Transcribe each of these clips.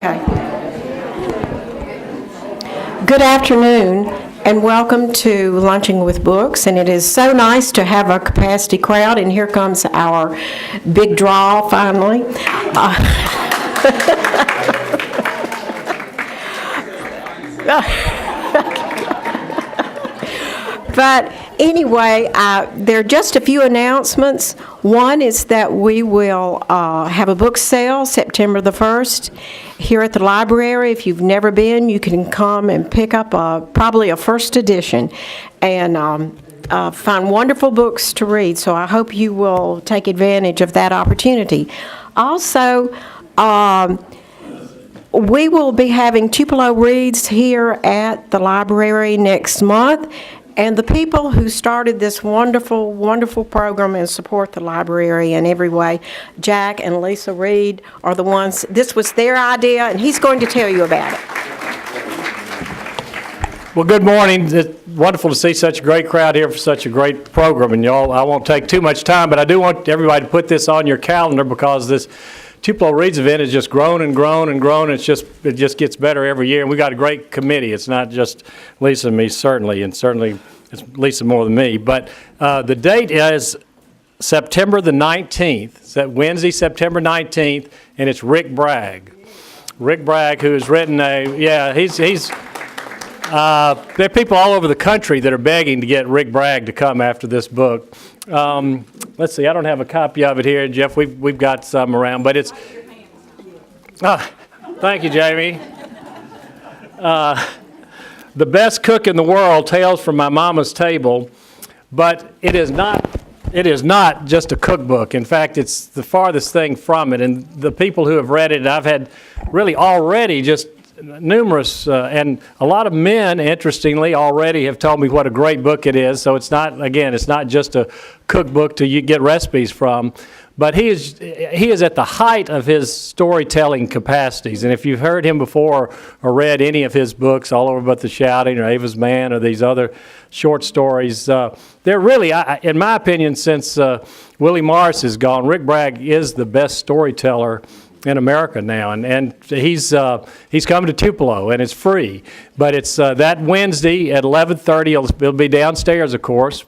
Okay. Good afternoon and welcome to Lunching with Books, and it is so nice to have a capacity crowd, and here comes our big draw finally. But anyway, there are just a few announcements. One is that we will have a book sale September the 1st here at the library. If you've never been, you can come and pick up probably a first edition and find wonderful books to read. So I hope you will take advantage of that opportunity. Also, we will be having Tupelo Reads here at the library next month. And the people who started this wonderful, wonderful program and support the library in every way, Jack and Lisa Reed, are the ones. This was their idea, and he's going to tell you about it. Well, good morning. It's wonderful to see such a great crowd here for such a great program. And y'all, I won't take too much time, but I do want everybody to put this on your calendar because this Tupelo Reads event has just grown and grown and grown. It just gets better every year, and we got a great committee. It's not just Lisa and me, certainly, and certainly it's Lisa more than me. But the date is September the 19th. It's that Wednesday, September 19th, and it's Rick Bragg. Rick Bragg, who has written there are people all over the country that are begging to get Rick Bragg to come after this book. Let's see, I don't have a copy of it here, Jeff. We've got some around, but it's. Thank you, Jamie. The Best Cook in the World: Tales from My Mama's Table, but it is not just a cookbook. In fact, it's the farthest thing from it. And the people who have read it, I've had really already just numerous, and a lot of men, interestingly, already have told me what a great book it is. So it's not just a cookbook to get recipes from, but he is at the height of his storytelling capacities. And if you've heard him before or read any of his books, All Over But the Shouting or Ava's Man or these other short stories, they're really, in my opinion, since Willie Morris is gone, Rick Bragg is the best storyteller in America now, and he's coming to Tupelo, and it's free. But it's that Wednesday at 11:30. It'll be downstairs, of course.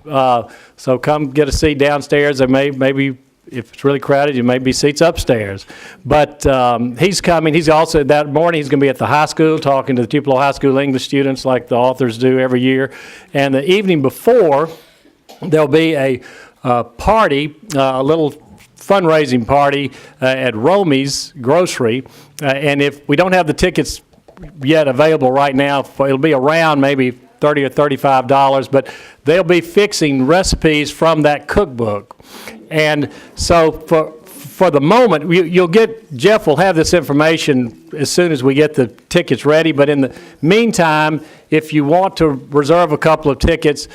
So come get a seat downstairs. There maybe if it's really crowded, there may be seats upstairs. But he's coming. He's also that morning. He's going to be at the high school talking to the Tupelo High School English students, like the authors do every year. And the evening before, there'll be a party, a little fundraising party at Romy's Grocery, and if we don't have the tickets yet available right now, it'll be around maybe $30 or $35, but they'll be fixing recipes from that cookbook. And so for the moment, Jeff will have this information as soon as we get the tickets ready, but in the meantime, if you want to reserve a couple of tickets,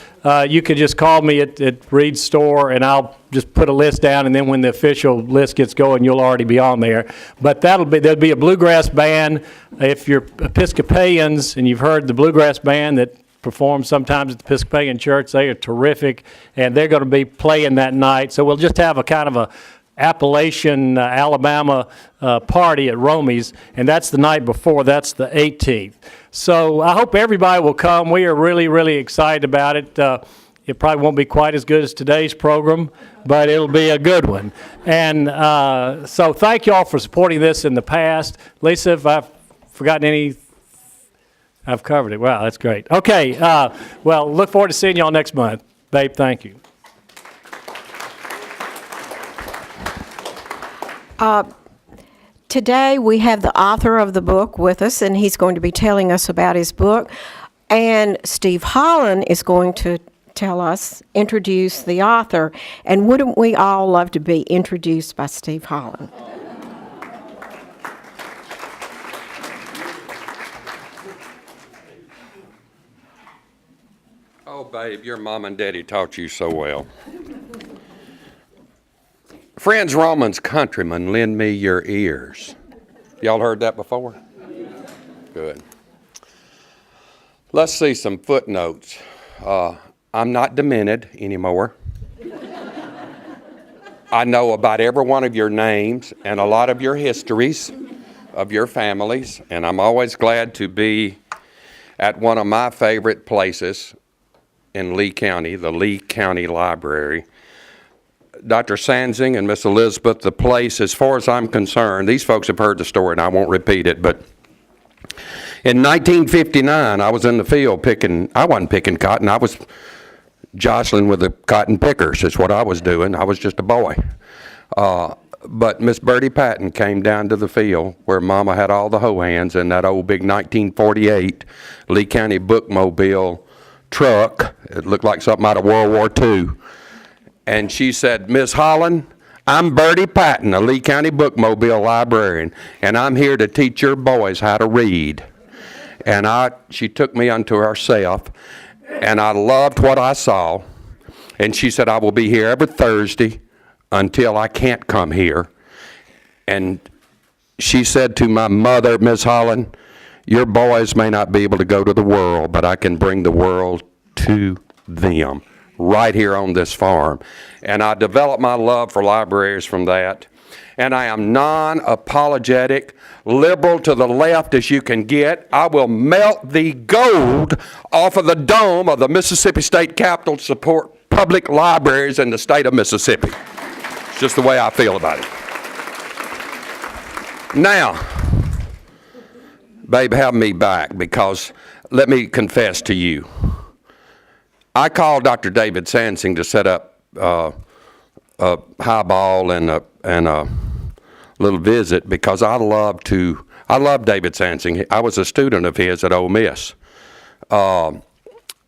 you can just call me at Reed's store, and I'll just put a list down, and then when the official list gets going, you'll already be on there. But there'll be a bluegrass band. If you're Episcopalians and you've heard the bluegrass band that performs sometimes at the Episcopalian Church, they are terrific, and they're going to be playing that night. So we'll just have a kind of a Appalachian, Alabama party at Romy's, and that's the night before. That's the 18th. So I hope everybody will come. We are really, really excited about it. It probably won't be quite as good as today's program, but it'll be a good one. And so thank you all for supporting this in the past. Lisa, if I've forgotten any, I've covered it. Wow, that's great. Okay, well, look forward to seeing you all next month. Babe, thank you. Today we have the author of the book with us, and he's going to be telling us about his book. And Steve Holland is going to introduce the author. And wouldn't we all love to be introduced by Steve Holland? Oh, babe, your mom and daddy taught you so well. Friends, Romans, countrymen, lend me your ears. Y'all heard that before? Good. Let's see some footnotes. I'm not demented anymore. I know about every one of your names and a lot of your histories. of your families, and I'm always glad to be at one of my favorite places in Lee County, the Lee County Library. Dr. Sansing and Miss Elizabeth, the place, as far as I'm concerned, these folks have heard the story and I won't repeat it, but in 1959, I was in the field I wasn't picking cotton, I was jostling with the cotton pickers, is what I was doing. I was just a boy. But Miss Bertie Patton came down to the field where Mama had all the hoe hands in that old big 1948 Lee County bookmobile truck. It looked like something out of World War II. And she said, Miss Holland, I'm Bertie Patton, a Lee County bookmobile librarian, and I'm here to teach your boys how to read. And she took me unto herself, and I loved what I saw. And she said, I will be here every Thursday until I can't come here. And she said to my mother, Miss Holland, your boys may not be able to go to the world, but I can bring the world to them right here on this farm. And I developed my love for libraries from that. And I am non-apologetic, liberal to the left as you can get. I will melt the gold off of the dome of the Mississippi State Capitol to support public libraries in the state of Mississippi. It's just the way I feel about it. Now, babe, have me back, because let me confess to you. I called Dr. David Sansing to set up a highball and a little visit because I love David Sansing. I was a student of his at Ole Miss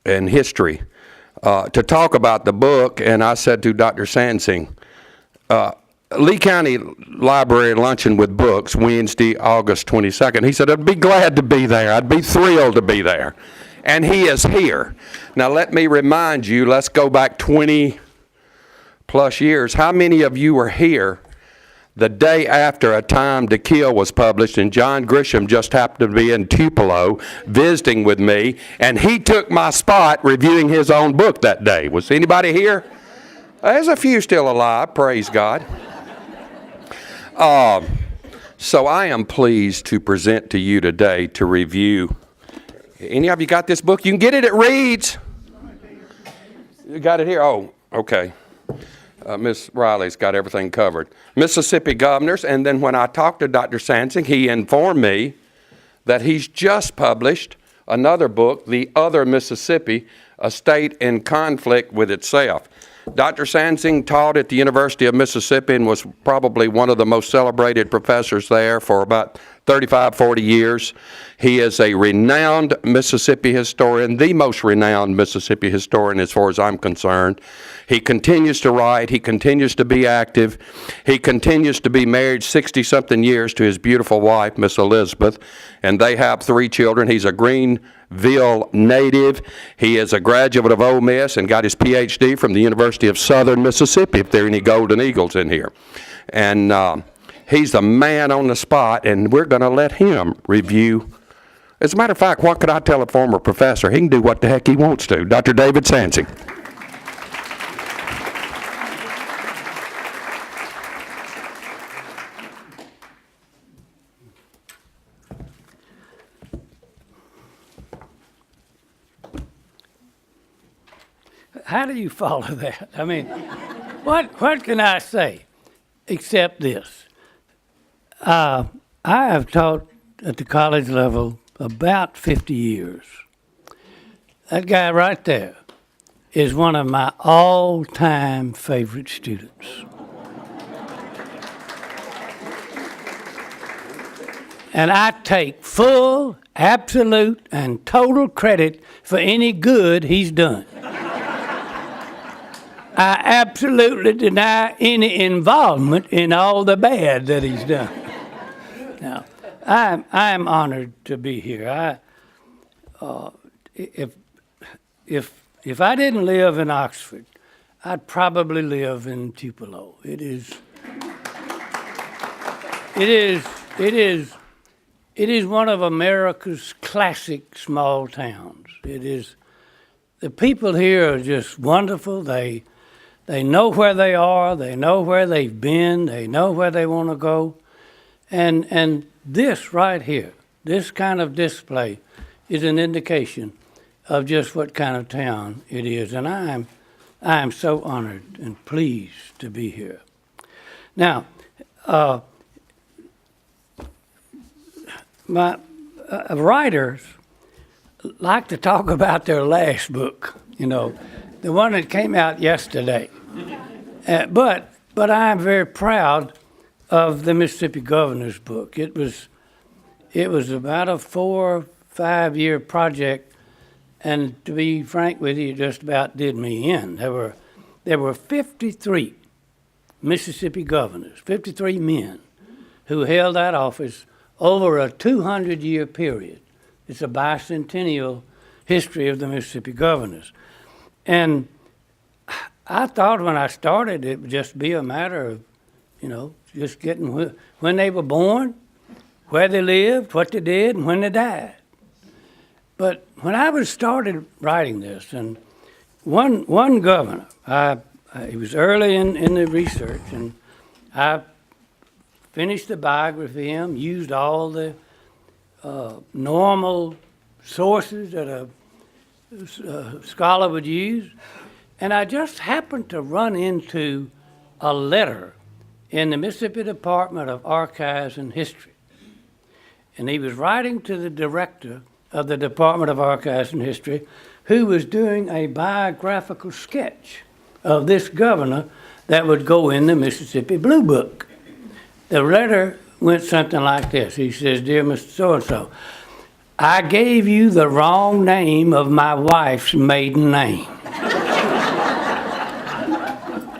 in history to talk about the book, and I said to Dr. Sansing, Lee County Library Luncheon with Books, Wednesday, August 22nd. He said, I'd be glad to be there. I'd be thrilled to be there. And he is here. Now let me remind you, let's go back 20 plus years. How many of you were here the day after A Time to Kill was published, and John Grisham just happened to be in Tupelo visiting with me, and he took my spot reviewing his own book that day? Was anybody here? There's a few still alive, praise God. So I am pleased to present to you today to review. Any of you got this book? You can get it at Reed's. You got it here? Oh, okay. Miss Riley's got everything covered. Mississippi Governors, and then when I talked to Dr. Sansing, he informed me that he's just published another book, The Other Mississippi, A State in Conflict with Itself. Dr. Sansing taught at the University of Mississippi and was probably one of the most celebrated professors there for about 35, 40 years. He is a renowned Mississippi historian, the most renowned Mississippi historian as far as I'm concerned. He continues to write. He continues to be active. He continues to be married 60-something years to his beautiful wife, Miss Elizabeth, and they have 3 children. He's a Greenville native. He is a graduate of Ole Miss and got his Ph.D. from the University of Southern Mississippi, if there are any Golden Eagles in here. And he's the man on the spot, and we're going to let him review. As a matter of fact, what could I tell a former professor? He can do what the heck he wants to. Dr. David Sansing. How do you follow that? I mean, what can I say except this? I have taught at the college level about 50 years. That guy right there is one of my all-time favorite students. And I take full, absolute, and total credit for any good he's done. I absolutely deny any involvement in all the bad that he's done. Now, I am honored to be here. If I didn't live in Oxford, I'd probably live in Tupelo. It is one of America's classic small towns. The people here are just wonderful. They know where they are, they know where they've been, they know where they want to go. And this right here, this kind of display is an indication of just what kind of town it is. And I am so honored and pleased to be here. Now, writers like to talk about their last book, the one that came out yesterday. But I am very proud of the Mississippi Governor's book. It was about a 4 or 5 year project, and to be frank with you, it just about did me in. There were 53 Mississippi governors, 53 men who held that office over a 200-year period. It's a bicentennial history of the Mississippi governors. And I thought when I started it would just be a matter of, just getting when they were born, where they lived, what they did, and when they died. But when I was started writing this, and one governor, he was early in the research, and I finished the biography of him, used all the normal sources that a scholar would use, and I just happened to run into a letter in the Mississippi Department of Archives and History. And he was writing to the director of the Department of Archives and History, who was doing a biographical sketch of this governor that would go in the Mississippi Blue Book. The letter went something like this. He says, "Dear Mr. So-and-so, I gave you the wrong name of my wife's maiden name."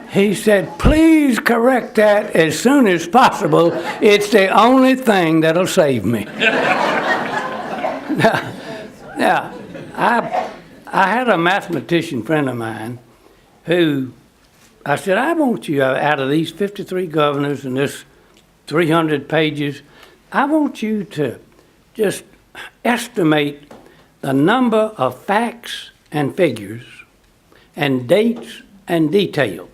He said, "Please correct that as soon as possible. It's the only thing that'll save me." Now, I had a mathematician friend of mine who, I said, "I want you, out of these 53 governors and this 300 pages, I want you to just estimate the number of facts and figures and dates and details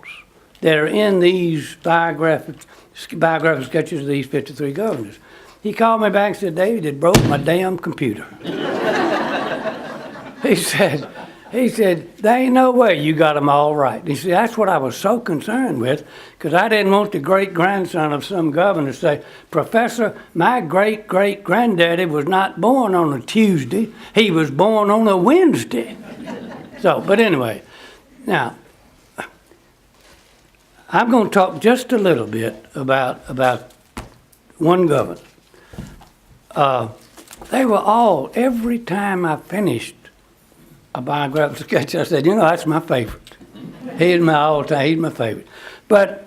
that are in these biographical sketches of these 53 governors." He called me back and said, "David, it broke my damn computer." He said, "There ain't no way you got them all right." He said, "That's what I was so concerned with, because I didn't want the great-grandson of some governor to say, 'Professor, my great-great-granddaddy was not born on a Tuesday. He was born on a Wednesday.'" But anyway, now, I'm going to talk just a little bit about one governor. They were all, every time I finished a biographical sketch, I said, that's my favorite. He's my all-time, he's my favorite. And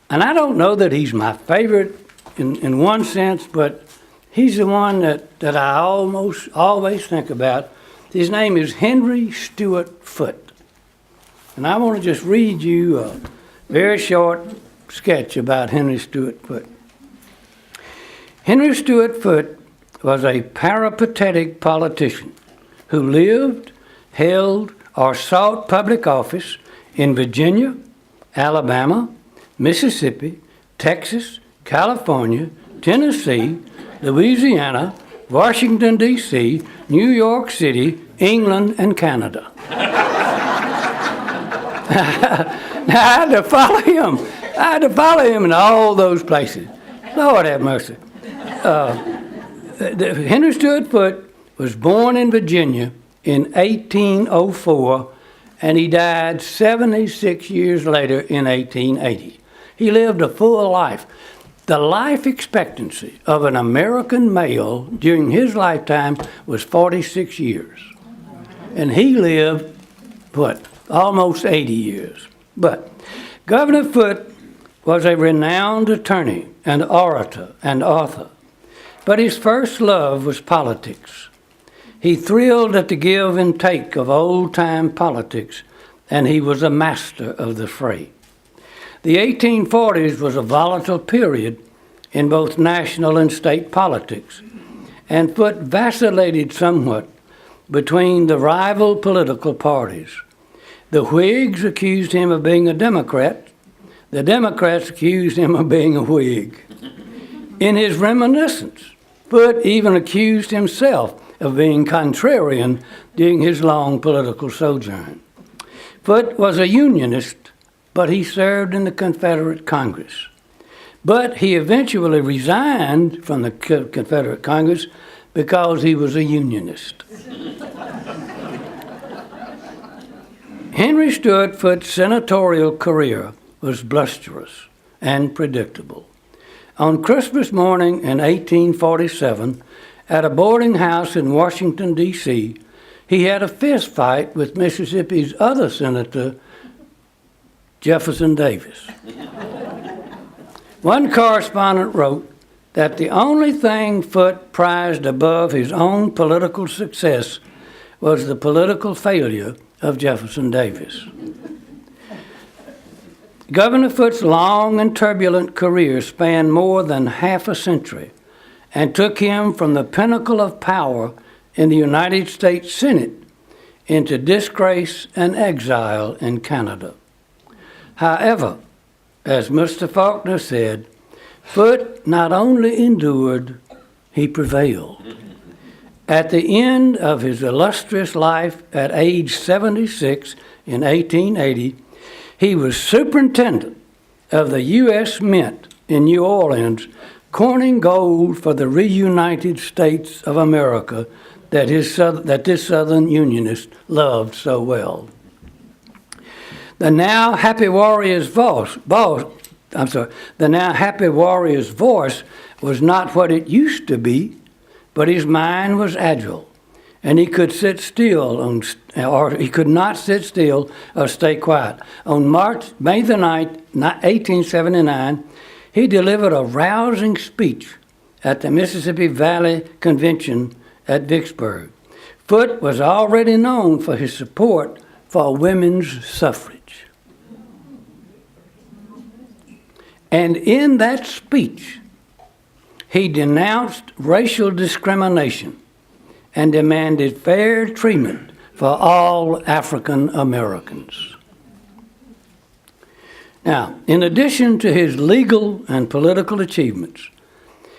I don't know that he's my favorite in one sense, but he's the one that I almost always think about. His name is Henry Stewart Foote. And I want to just read you a very short sketch about Henry Stewart Foote. Henry Stewart Foote was a peripatetic politician who lived, held, or sought public office in Virginia, Alabama, Mississippi, Texas, California, Tennessee, Louisiana, Washington, D.C., New York City, England, and Canada. Now, I had to follow him. I had to follow him in all those places. Lord have mercy. Henry Stewart Foote was born in Virginia in 1804, and he died 76 years later in 1880. He lived a full life. The life expectancy of an American male during his lifetime was 46 years. And he lived, almost 80 years. But Governor Foote was a renowned attorney and orator and author. But his first love was politics. He thrilled at the give and take of old-time politics, and he was a master of the fray. The 1840s was a volatile period in both national and state politics, and Foote vacillated somewhat between the rival political parties. The Whigs accused him of being a Democrat. the Democrats accused him of being a Whig. In his reminiscence, Foote even accused himself of being contrarian during his long political sojourn. Foote was a Unionist, but he served in the Confederate Congress. But he eventually resigned from the Confederate Congress because he was a Unionist. Henry Stuart Foote's senatorial career was blusterous and predictable. On Christmas morning in 1847, at a boarding house in Washington, D.C., he had a fist fight with Mississippi's other senator, Jefferson Davis. One correspondent wrote that the only thing Foote prized above his own political success was the political failure of Jefferson Davis. Governor Foote's long and turbulent career spanned more than half a century and took him from the pinnacle of power in the United States Senate into disgrace and exile in Canada. However, as Mr. Faulkner said, Foote not only endured, he prevailed. At the end of his illustrious life at age 76 in 1880, he was superintendent of the U.S. Mint in New Orleans, coining gold for the reunited States of America that this Southern Unionist loved so well. The now happy warrior's voice was not what it used to be, but his mind was agile, and he could sit still, he could not sit still or stay quiet. On May the 9th, 1879, he delivered a rousing speech at the Mississippi Valley Convention at Vicksburg. Foote was already known for his support for women's suffrage. And in that speech, he denounced racial discrimination and demanded fair treatment for all African Americans. Now, in addition to his legal and political achievements,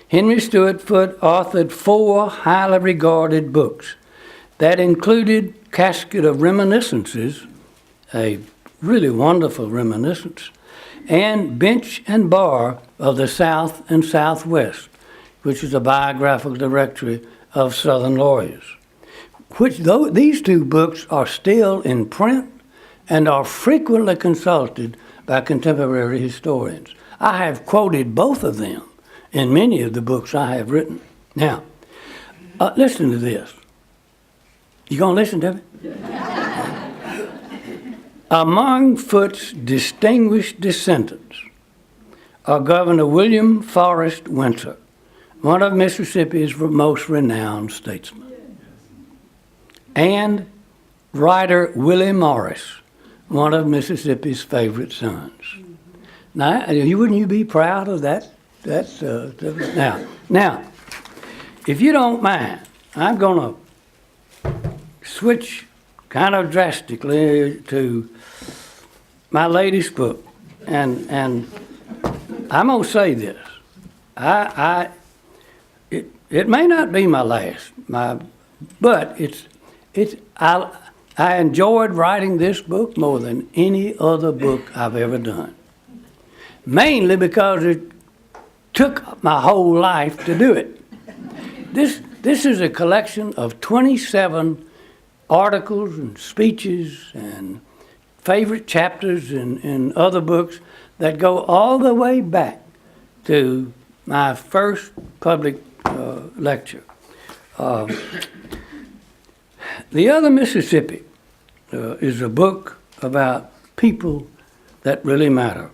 Henry Stuart Foote authored 4 highly regarded books that included Casket of Reminiscences, a really wonderful reminiscence, and Bench and Bar of the South and Southwest, which is a biographical directory of Southern lawyers. These 2 books are still in print and are frequently consulted by contemporary historians. I have quoted both of them in many of the books I have written. Now, listen to this. You gonna listen to me? Among Foote's distinguished descendants are Governor William Forrest Winter, one of Mississippi's most renowned statesmen, and writer Willie Morris, one of Mississippi's favorite sons. Now, wouldn't you be proud of that? Now, if you don't mind, I'm going to switch kind of drastically to my latest book, and I'm going to say this. It may not be my last, but I enjoyed writing this book more than any other book I've ever done, mainly because it took my whole life to do it. This is a collection of 27 articles and speeches and favorite chapters in other books that go all the way back to my first public lecture. The Other Mississippi is a book about people that really matter.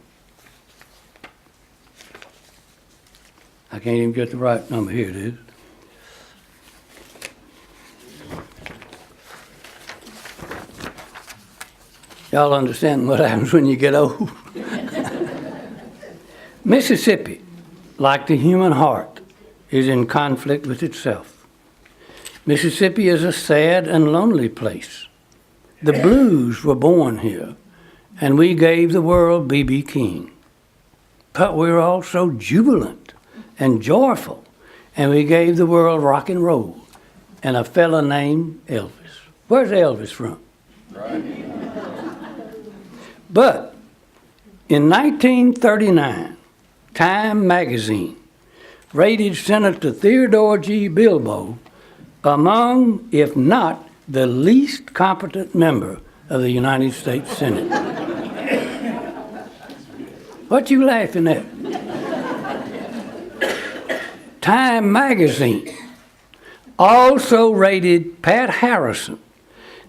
I can't even get the right number. Here it is. Y'all understand what happens when you get old? Mississippi, like the human heart, is in conflict with itself. Mississippi is a sad and lonely place. The blues were born here, and we gave the world B.B. King. but we were also jubilant and joyful, and we gave the world rock and roll and a fella named Elvis. Where's Elvis from? Right. But in 1939, Time magazine rated Senator Theodore G. Bilbo among, if not the least competent member of the United States Senate. What you laughing at? Time magazine also rated Pat Harrison,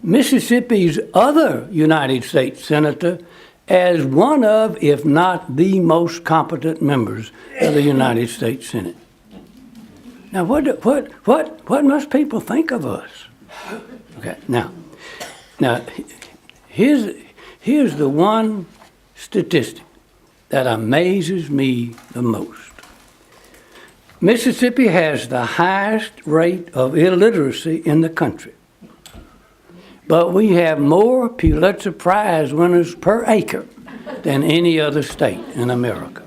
Mississippi's other United States senator, as one of, if not the most competent members of the United States Senate. Now, what must people think of us? Okay, now, here's the one statistic that amazes me the most. Mississippi has the highest rate of illiteracy in the country, but we have more Pulitzer Prize winners per acre than any other state in America.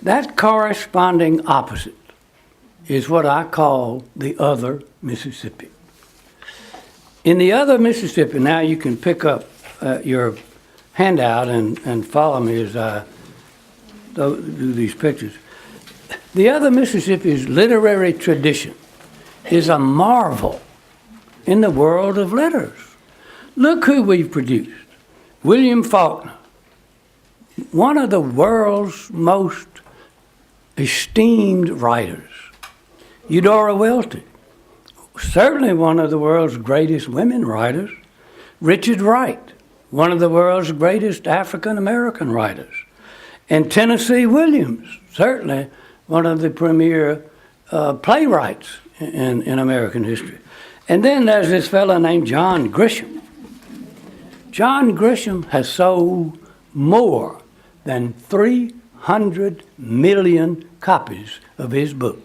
That corresponding opposite is what I call the other Mississippi. In the other Mississippi, now you can pick up your handout and follow me as I do these pictures. The other Mississippi's literary tradition is a marvel in the world of letters. Look who we've produced. William Faulkner, one of the world's most esteemed writers. Eudora Welty, certainly one of the world's greatest women writers. Richard Wright, one of the world's greatest African-American writers. And Tennessee Williams, certainly one of the premier playwrights in American history. And then there's this fellow named John Grisham. John Grisham has sold more than 300 million copies of his book.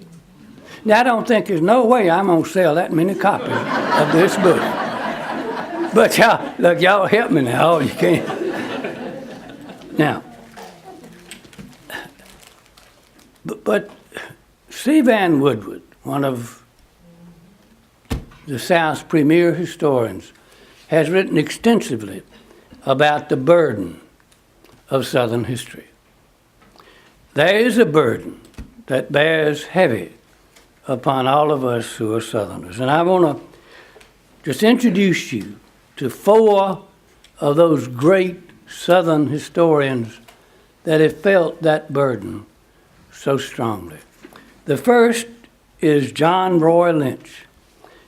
Now, I don't think there's no way I'm going to sell that many copies of this book. But y'all help me now, all you can. Now, but C. Van Woodward, one of the South's premier historians, has written extensively about the burden of Southern history. There is a burden that bears heavy upon all of us who are Southerners. And I want to just introduce you to four of those great Southern historians that have felt that burden so strongly. The first is John Roy Lynch.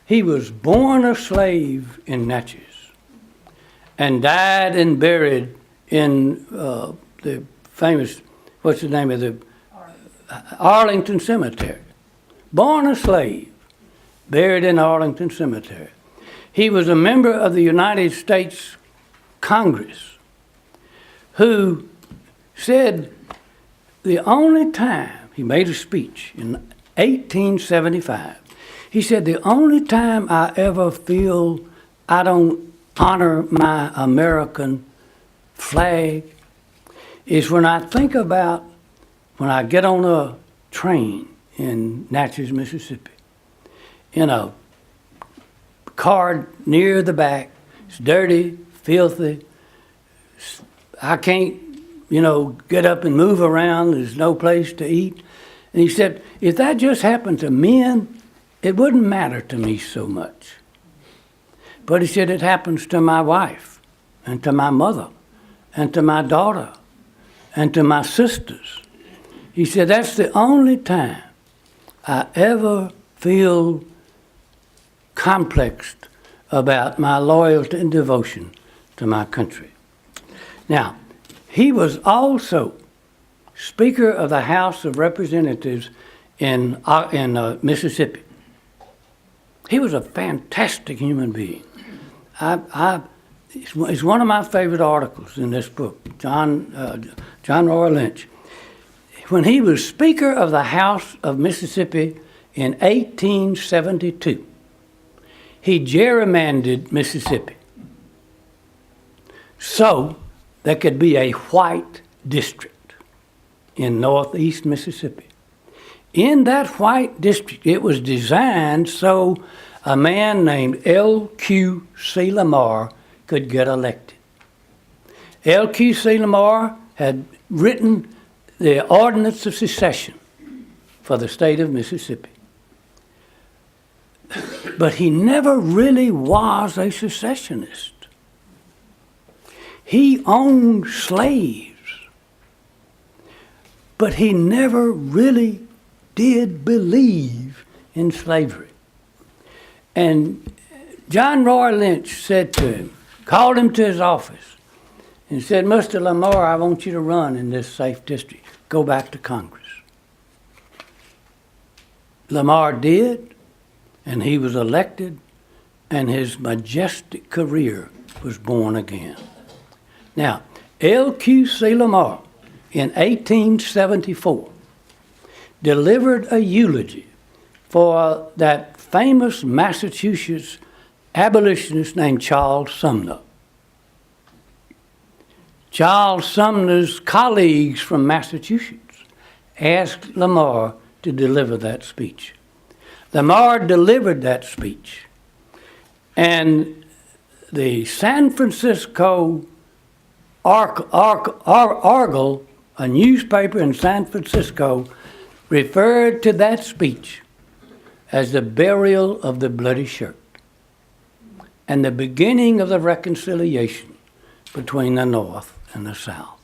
He was born a slave in Natchez and died and buried in the famous, what's the name of the Arlington Cemetery. Born a slave, buried in Arlington Cemetery. He was a member of the United States Congress who said the only time, he made a speech in 1875, he said, the only time I ever feel I don't honor my American flag is when I think about when I get on a train in Natchez, Mississippi, in a car near the back. It's dirty, filthy. I can't, get up and move around. There's no place to eat. And he said, if that just happened to men, it wouldn't matter to me so much. But he said, it happens to my wife and to my mother and to my daughter and to my sisters. He said, that's the only time I ever feel complexed about my loyalty and devotion to my country. Now, he was also Speaker of the House of Representatives in Mississippi. He was a fantastic human being. It's one of my favorite articles in this book, John Roy Lynch. When he was Speaker of the House of Mississippi in 1872, he gerrymandered Mississippi so there could be a white district. in northeast Mississippi. In that white district, it was designed so a man named L.Q.C. Lamar could get elected. L.Q.C. Lamar had written the Ordinance of Secession for the state of Mississippi. But he never really was a secessionist. He owned slaves, but he never really did believe in slavery. And John Roy Lynch said to him, called him to his office, and said, Mr. Lamar, I want you to run in this safe district. Go back to Congress. Lamar did, and he was elected, and his majestic career was born again. Now, L.Q.C. Lamar, in 1874, delivered a eulogy for that famous Massachusetts abolitionist named Charles Sumner. Charles Sumner's colleagues from Massachusetts asked Lamar to deliver that speech. Lamar delivered that speech, and the San Francisco Argle, a newspaper in San Francisco, referred to that speech as the burial of the bloody shirt and the beginning of the reconciliation between the North and the South.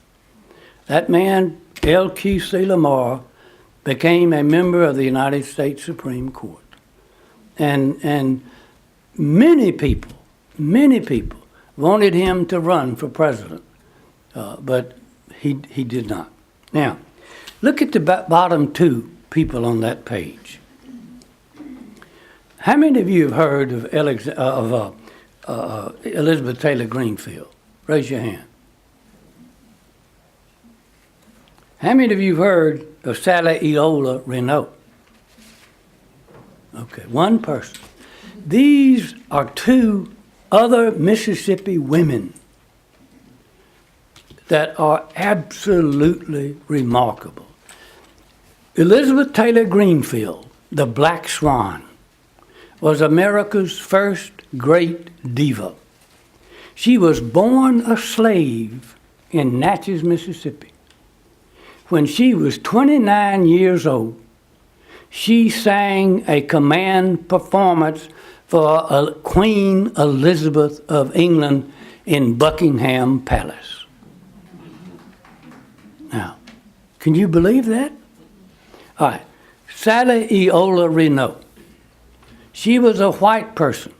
That man, L.Q.C. Lamar, became a member of the United States Supreme Court. And many people wanted him to run for president, but he did not. Now, look at the bottom two people on that page. How many of you have heard of Elizabeth Taylor Greenfield? Raise your hand. How many of you have heard of Sally Eola Renault? Okay, one person. These are two other Mississippi women that are absolutely remarkable. Elizabeth Taylor Greenfield, the Black Swan, was America's first great diva. She was born a slave in Natchez, Mississippi. When she was 29 years old, she sang a command performance for Queen Elizabeth of England in Buckingham Palace. Now, can you believe that? All right, Sally Eola Renault. She was a white person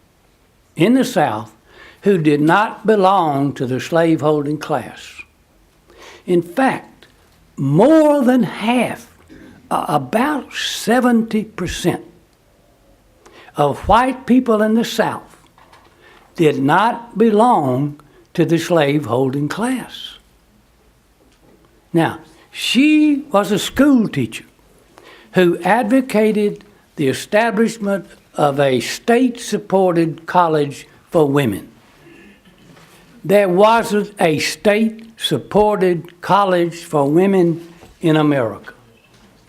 in the South who did not belong to the slaveholding class. In fact, more than half, about 70% of white people in the South did not belong to the slaveholding class. Now, she was a school teacher who advocated the establishment of a state-supported college for women. There wasn't a state-supported college for women in America.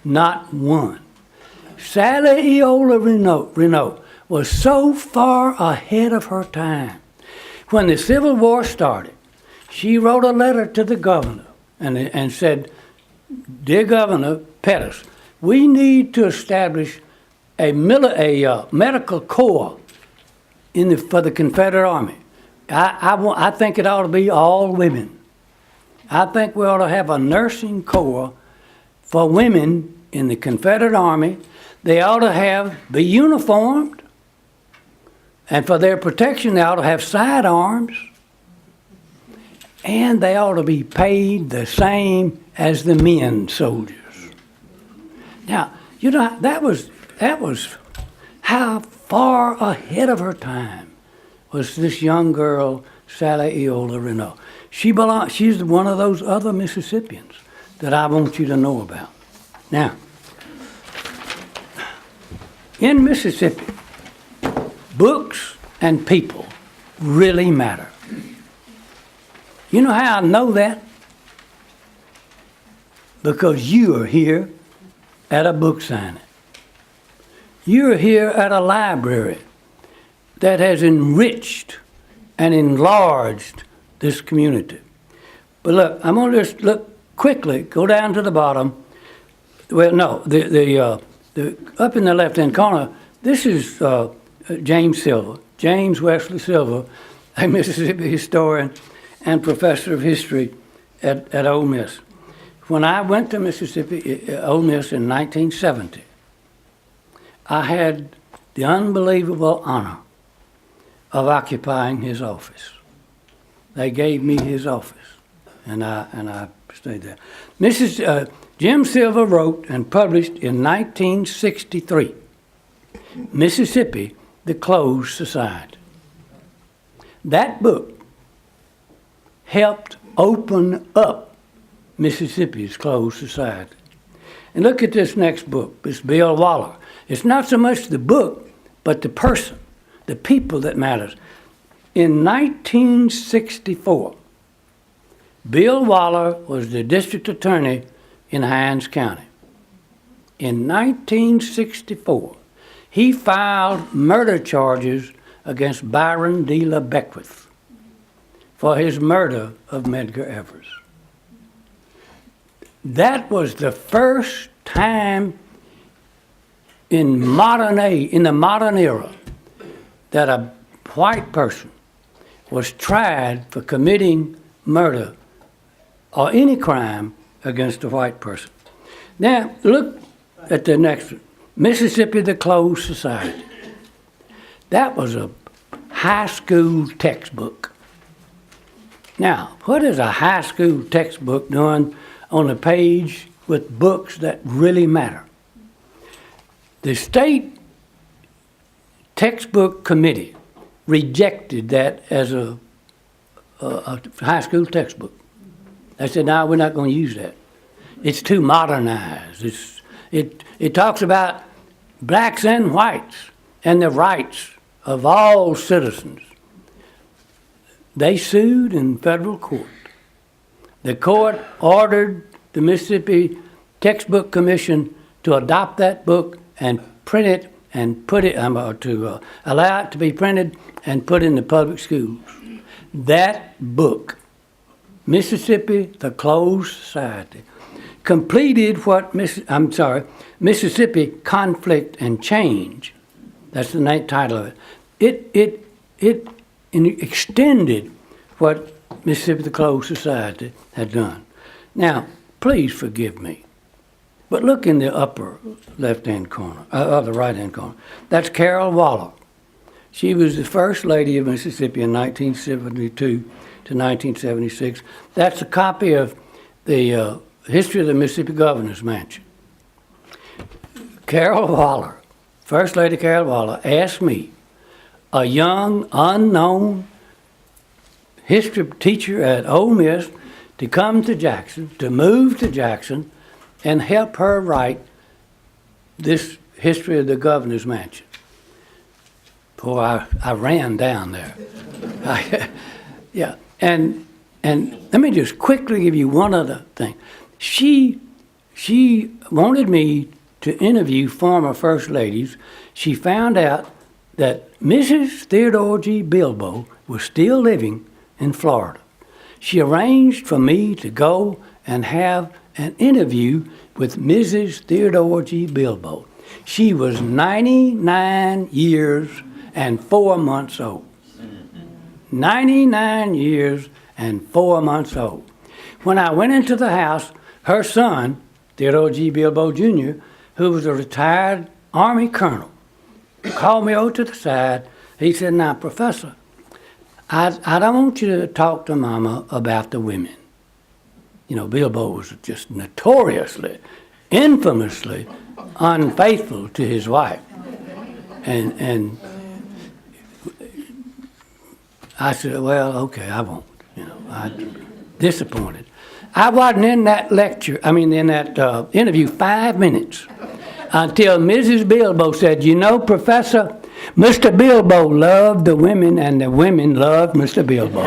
Not one. Sally Eola Renault was so far ahead of her time. When the Civil War started, she wrote a letter to the governor and said, Dear Governor Pettus, we need to establish a medical corps for the Confederate Army. I think it ought to be all women. I think we ought to have a nursing corps for women in the Confederate Army. They ought to be uniformed, and for their protection, they ought to have sidearms, and they ought to be paid the same as the men soldiers. Now, you know, that was how far ahead of her time was this young girl, Sally Eola Renault. She's one of those other Mississippians that I want you to know about. Now, in Mississippi, books and people really matter. You know how I know that? because you are here at a book signing. You're here at a library that has enriched and enlarged this community. But look, I'm going to just look quickly, go down to the bottom. Well, no, the up in the left-hand corner, this is James Silver, James Wesley Silver, a Mississippi historian and professor of history at Ole Miss. When I went to Mississippi, Ole Miss in 1970, I had the unbelievable honor of occupying his office. They gave me his office, and I stayed there. Jim Silver wrote and published in 1963, Mississippi, the Closed Society. That book helped open up Mississippi's closed society. And look at this next book, it's Bill Waller. It's not so much the book, but the person, the people that matters. In 1964, Bill Waller was the district attorney in Hinds County. In 1964, he filed murder charges against Byron D. LeBeckwith for his murder of Medgar Evers. That was the first time in the modern era, that a white person was tried for committing murder or any crime against a white person. Now, look at the next one, Mississippi, the Closed Society. That was a high school textbook. Now, what is a high school textbook doing on a page with books that really matter? The state textbook committee rejected that as a high school textbook. They said, no, we're not going to use that. It's too modernized. It talks about blacks and whites and the rights of all citizens. They sued in federal court. The court ordered the Mississippi Textbook Commission to adopt that book and print it and put it, to allow it to be printed and put in the public schools. That book, Mississippi, the Closed Society, completed what Mississippi Conflict and Change. That's the title of it. It extended what Mississippi, the Closed Society had done. Now, please forgive me, but look in the upper left-hand corner, the right-hand corner. That's Carol Waller. She was the first lady of Mississippi in 1972 to 1976. That's a copy of the history of the Mississippi Governor's Mansion. Carol Waller, First Lady Carol Waller, asked me, a young, unknown history teacher at Ole Miss, to come to Jackson, to move to Jackson, and help her write this history of the Governor's Mansion. Boy, I ran down there. Yeah, and let me just quickly give you one other thing. She wanted me to interview former First Ladies. She found out that Mrs. Theodore G. Bilbo was still living in Florida. She arranged for me to go and have an interview with Mrs. Theodore G. Bilbo. She was 99 years and 4 months old. 99 years and 4 months old. When I went into the house, her son, Theodore G. Bilbo Jr., who was a retired Army colonel, called me over to the side. He said, now, Professor, I don't want you to talk to Mama about the women. You know, Bilbo was just notoriously, infamously unfaithful to his wife. And I said, well, okay, I won't. You know, I'm disappointed. I wasn't in that interview 5 minutes until Mrs. Bilbo said, you know, Professor, Mr. Bilbo loved the women and the women loved Mr. Bilbo.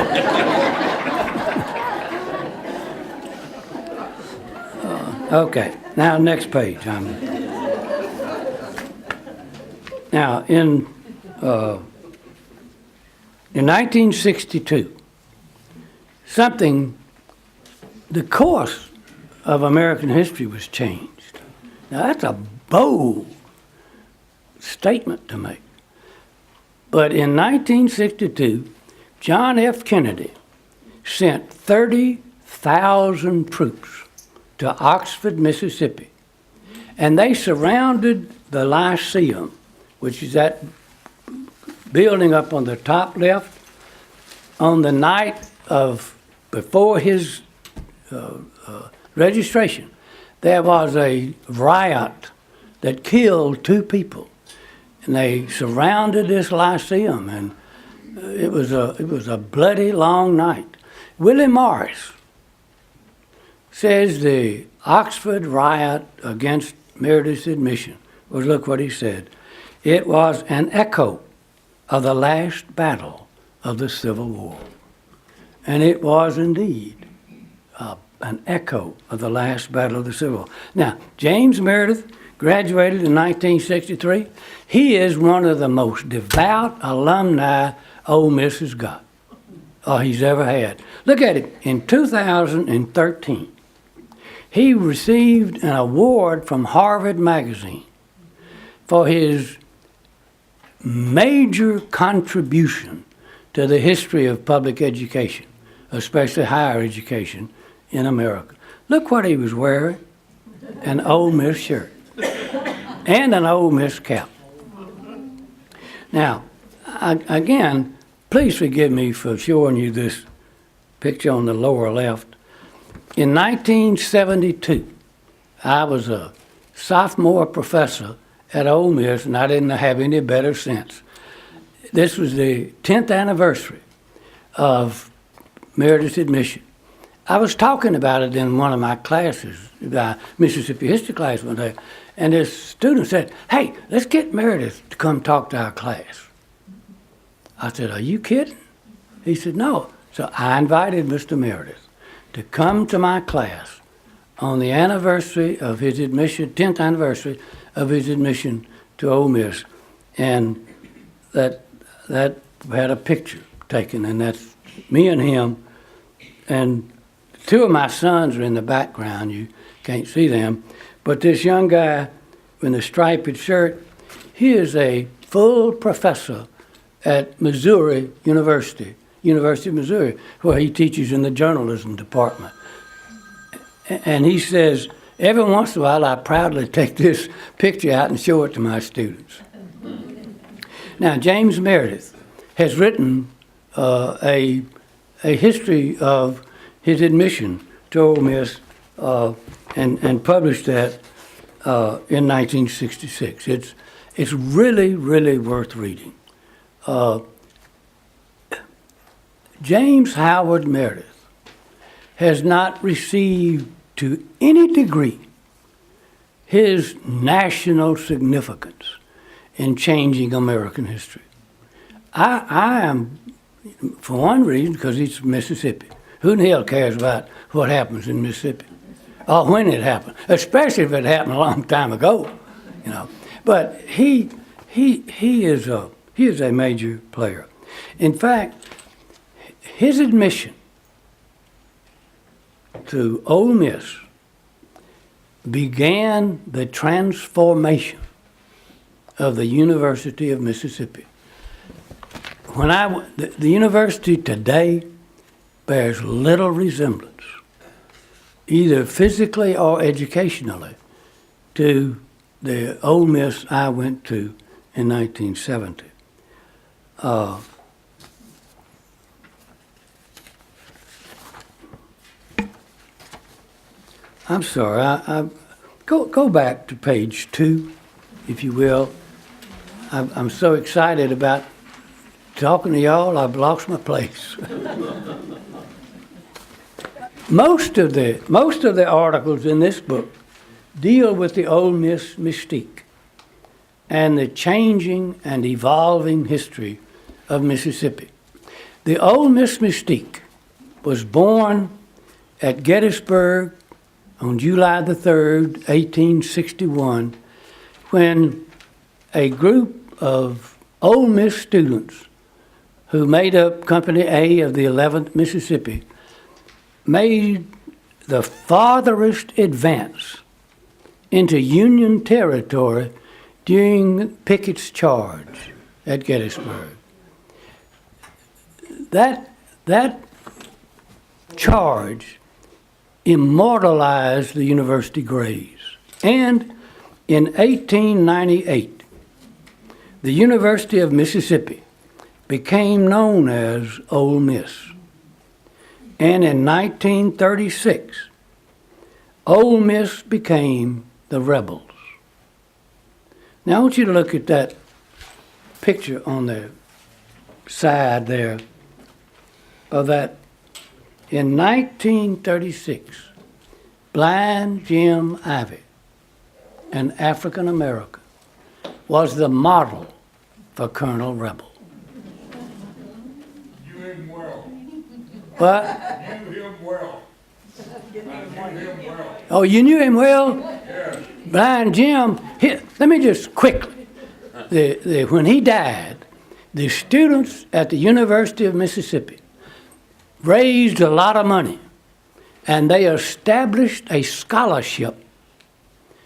Okay, now next page. Now, in 1962, the course of American history was changed. Now, that's a bold statement to make. But in 1962, John F. Kennedy sent 30,000 troops to Oxford, Mississippi, and they surrounded the Lyceum, which is that building up on the top left. On the night before his registration, there was a riot that killed 2 people, and they surrounded this Lyceum, and it was a bloody long night. Willie Morris says the Oxford riot against Meredith's admission was, look what he said, it was an echo of the last battle of the Civil War. And it was indeed an echo of the last battle of the Civil War. Now, James Meredith graduated in 1963. He is one of the most devout alumni Ole Miss has got, or he's ever had. Look at it. In 2013, he received an award from Harvard Magazine for his major contribution to the history of public education, especially higher education in America. Look what he was wearing, an Ole Miss shirt and an Ole Miss cap. Now, again, please forgive me for showing you this picture on the lower left. In 1972, I was a sophomore professor at Ole Miss, and I didn't have any better sense. This was the 10th anniversary of Meredith's admission. I was talking about it in one of my classes, the Mississippi history class one day, and this student said, hey, let's get Meredith to come talk to our class. I said, are you kidding? He said, no. So I invited Mr. Meredith to come to my class on the anniversary of his admission, 10th anniversary of his admission to Ole Miss, and that had a picture taken, and that's me and him, and 2 of my sons are in the background. You can't see them, but this young guy in the striped shirt, he is a full professor at Missouri University of Missouri, where he teaches in the journalism department. And he says, every once in a while I proudly take this picture out and show it to my students. Now, James Meredith has written a history of his admission to Ole Miss and published that in 1966. It's really, really worth reading. James Howard Meredith has not received to any degree his national significance in changing American history. I am, for one reason, because he's from Mississippi. Who in the hell cares about what happens in Mississippi? Or when it happened, especially if it happened a long time ago, you know. But he is a major player. In fact, his admission to Ole Miss began the transformation of the University of Mississippi. The university today bears little resemblance, either physically or educationally, to the Ole Miss I went to in 1970. I'm sorry. Go back to page 2, if you will. I'm so excited about talking to y'all, I've lost my place. Most of the articles in this book deal with the Ole Miss mystique and the changing and evolving history of Mississippi. The Ole Miss mystique was born at Gettysburg on July the 3rd, 1861, when a group of Ole Miss students who made up Company A of the 11th Mississippi made the farthest advance into Union territory during Pickett's charge at Gettysburg. That charge immortalized the university graves. And in 1898, the University of Mississippi became known as Ole Miss. And in 1936, Ole Miss became the Rebels. Now I want you to look at that picture on the side there of that. In 1936, Blind Jim Ivy, an African American, was the model for Colonel Rebel. Knew him well. What? Knew him well. I knew him well. Oh, you knew him well? Yes. Blind Jim, let me just quickly, when he died, the students at the University of Mississippi raised a lot of money, and they established a scholarship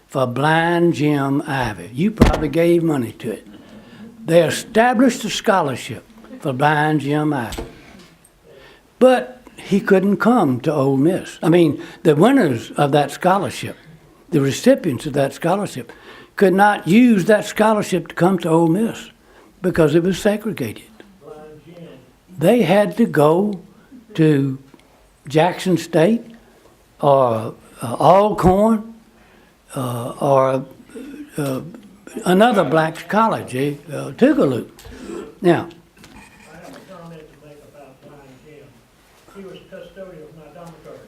for Blind Jim Ivy. You probably gave money to it. They established a scholarship for Blind Jim Ivy. But he couldn't come to Ole Miss. I mean, the winners of that scholarship, the recipients of that scholarship, could not use that scholarship to come to Ole Miss because it was segregated. They had to go to Jackson State or Alcorn or another black college, Tougaloo. Now, I have a comment to make about Blind Jim. He was custodian of my dormitory.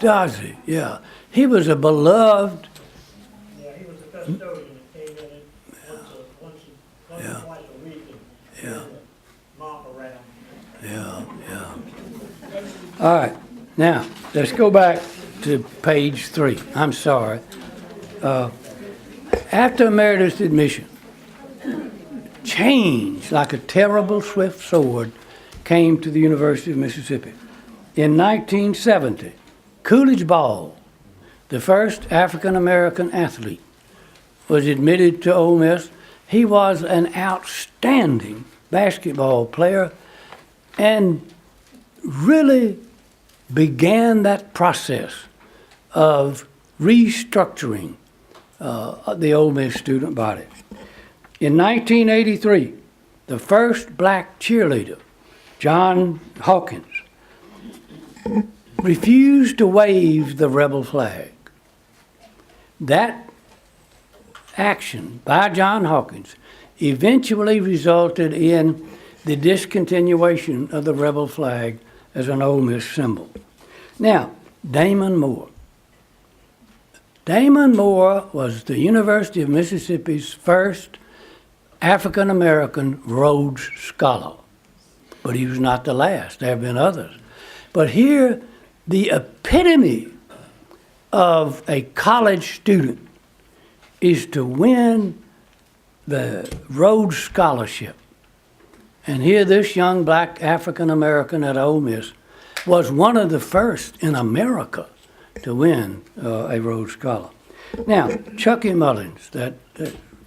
does he? Yeah. He was a beloved. Yeah, he was the custodian that came in once or twice a week and Yeah. mop around. Yeah, yeah. All right. Now, let's go back to page 3. I'm sorry. After Meredith's admission, change like a terrible swift sword came to the University of Mississippi. In 1970, Coolidge Ball, the first African-American athlete, was admitted to Ole Miss. He was an outstanding basketball player and really began that process of restructuring the Ole Miss student body. In 1983, the first black cheerleader, John Hawkins, refused to wave the rebel flag. That action by John Hawkins eventually resulted in the discontinuation of the rebel flag as an Ole Miss symbol. Now, Damon Moore. Damon Moore was the University of Mississippi's first African-American Rhodes Scholar, but he was not the last. There have been others. But here, the epitome of a college student is to win the Rhodes Scholarship. And here, this young black African-American at Ole Miss was one of the first in America to win a Rhodes Scholar. Now, Chucky Mullins, that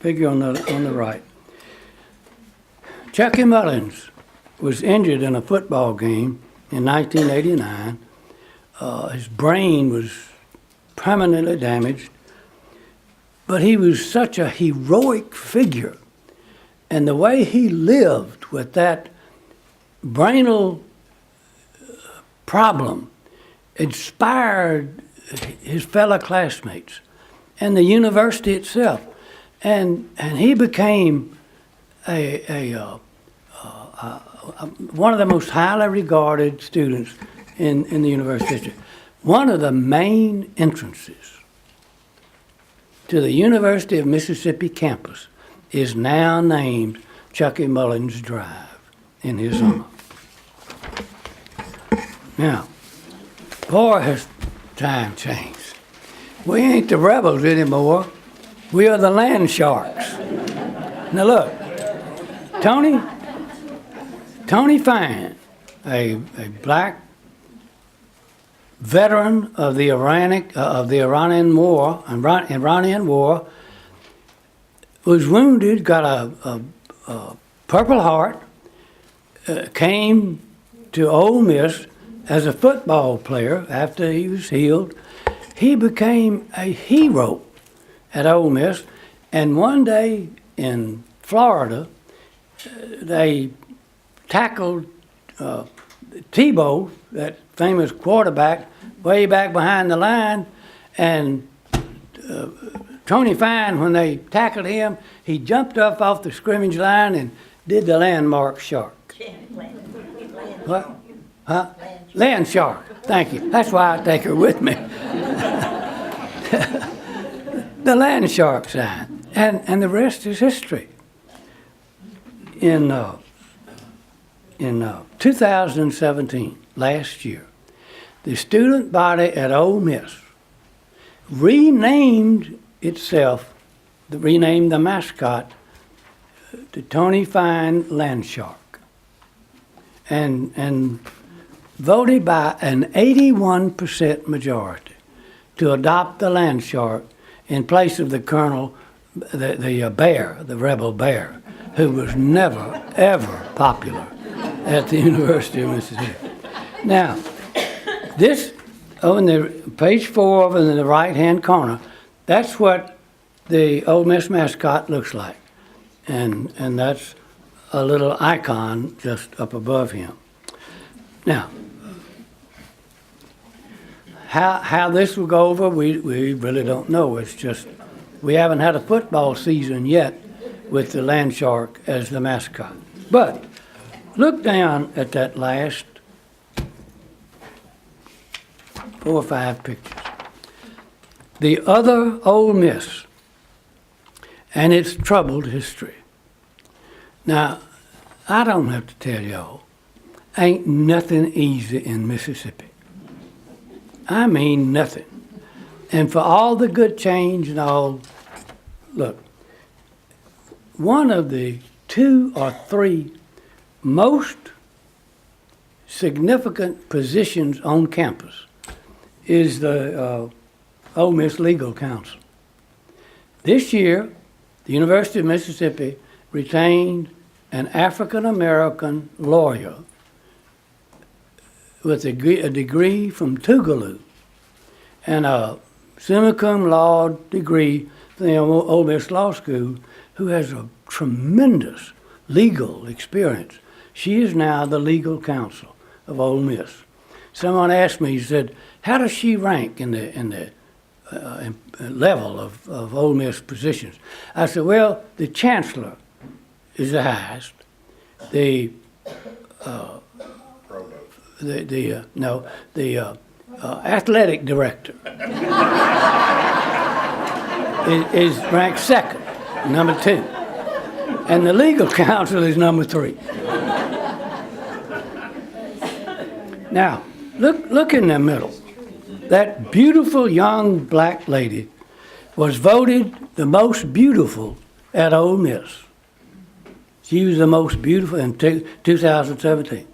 figure on the right. Chucky Mullins was injured in a football game in 1989. His brain was permanently damaged, but he was such a heroic figure. And the way he lived with that brainal problem inspired his fellow classmates and the university itself. And he became one of the most highly regarded students in the university history. One of the main entrances to the University of Mississippi campus is now named Chucky Mullins Drive in his honor. Now, boy, has time changed. We ain't the rebels anymore. We are the land sharks. Now look, Tony Fine, a black veteran of the Iranian War, was wounded, got a Purple Heart, came to Ole Miss as a football player after he was healed. He became a hero at Ole Miss, and one day in Florida, they tackled Tebow, that famous quarterback, way back behind the line, and Tony Fine, when they tackled him, he jumped up off the scrimmage line and did the landmark shark. What? Huh? Land shark. Thank you. That's why I take her with me. The land shark sign. And the rest is history. In 2017, last year, the student body at Ole Miss renamed the mascot to Tony Fine Land Shark, and voted by an 81% majority to adopt the land shark in place of the colonel, the bear, the rebel bear, who was never, ever popular at the University of Mississippi. Now, this, in the page 4 over in the right-hand corner, that's what the Ole Miss mascot looks like. And that's a little icon just up above him. Now, how this will go over, we really don't know. It's just, we haven't had a football season yet with the land shark as the mascot. But look down at that last 4 or 5 pictures. The other Ole Miss and its troubled history. Now, I don't have to tell y'all, ain't nothing easy in Mississippi. I mean nothing. And for all the good change and all, look, one of the 2 or 3 most significant positions on campus is the Ole Miss Legal Counsel. This year, the University of Mississippi retained an African-American lawyer with a degree from Tougaloo and a summa cum laude degree from the Ole Miss Law School, who has a tremendous legal experience. She is now the legal counsel of Ole Miss. Someone asked me, he said, how does she rank in the level of Ole Miss positions? I said, well, the chancellor is the highest. The athletic director is ranked second, number 2, and the legal counsel is number 3. Now, look in the middle. That beautiful young black lady was voted the most beautiful at Ole Miss. She was the most beautiful in 2017.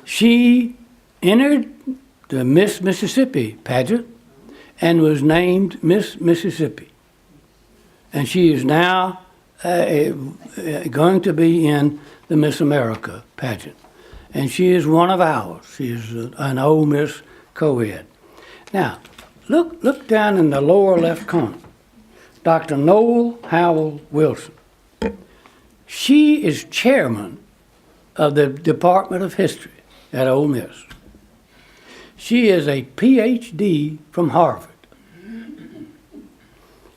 She entered the Miss Mississippi pageant and was named Miss Mississippi. And she is now going to be in the Miss America pageant. And she is one of ours. She is an Ole Miss co-ed. Now, look down in the lower left corner. Dr. Noel Howell Wilson. She is chairman of the Department of History at Ole Miss. She is a PhD from Harvard.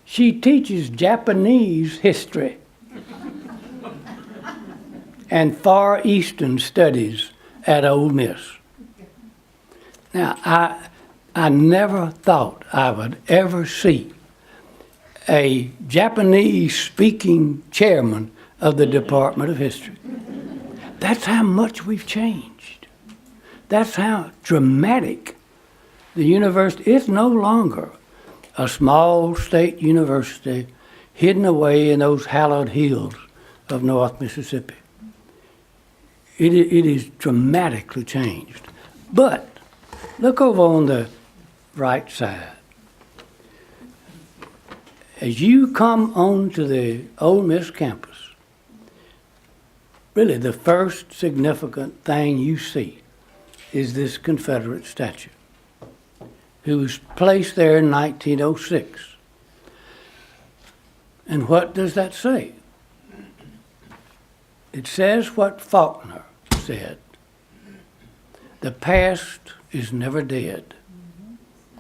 She teaches Japanese history and Far Eastern studies at Ole Miss. Now, I never thought I would ever see a Japanese-speaking chairman of the Department of History. That's how much we've changed. That's how dramatic the university is. No longer a small state university hidden away in those hallowed hills of North Mississippi. It is dramatically changed. But look over on the right side. As you come onto the Ole Miss campus, really the first significant thing you see is this Confederate statue, who was placed there in 1906. And what does that say? It says what Faulkner said. The past is never dead.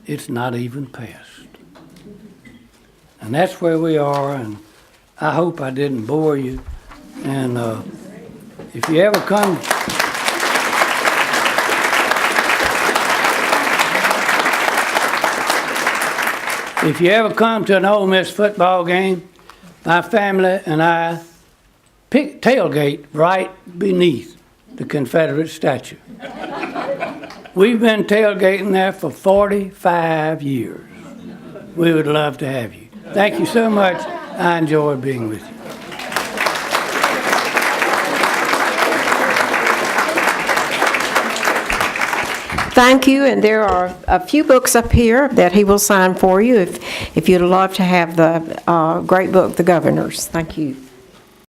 It's not even past. And that's where we are, and I hope I didn't bore you. And if you ever come... If you ever come to an Ole Miss football game, my family and I tailgate right beneath the Confederate statue. We've been tailgating there for 45 years. We would love to have you. Thank you so much. I enjoyed being with you. Thank you, and there are a few books up here that he will sign for you if you'd love to have the great book, The Governors. Thank you.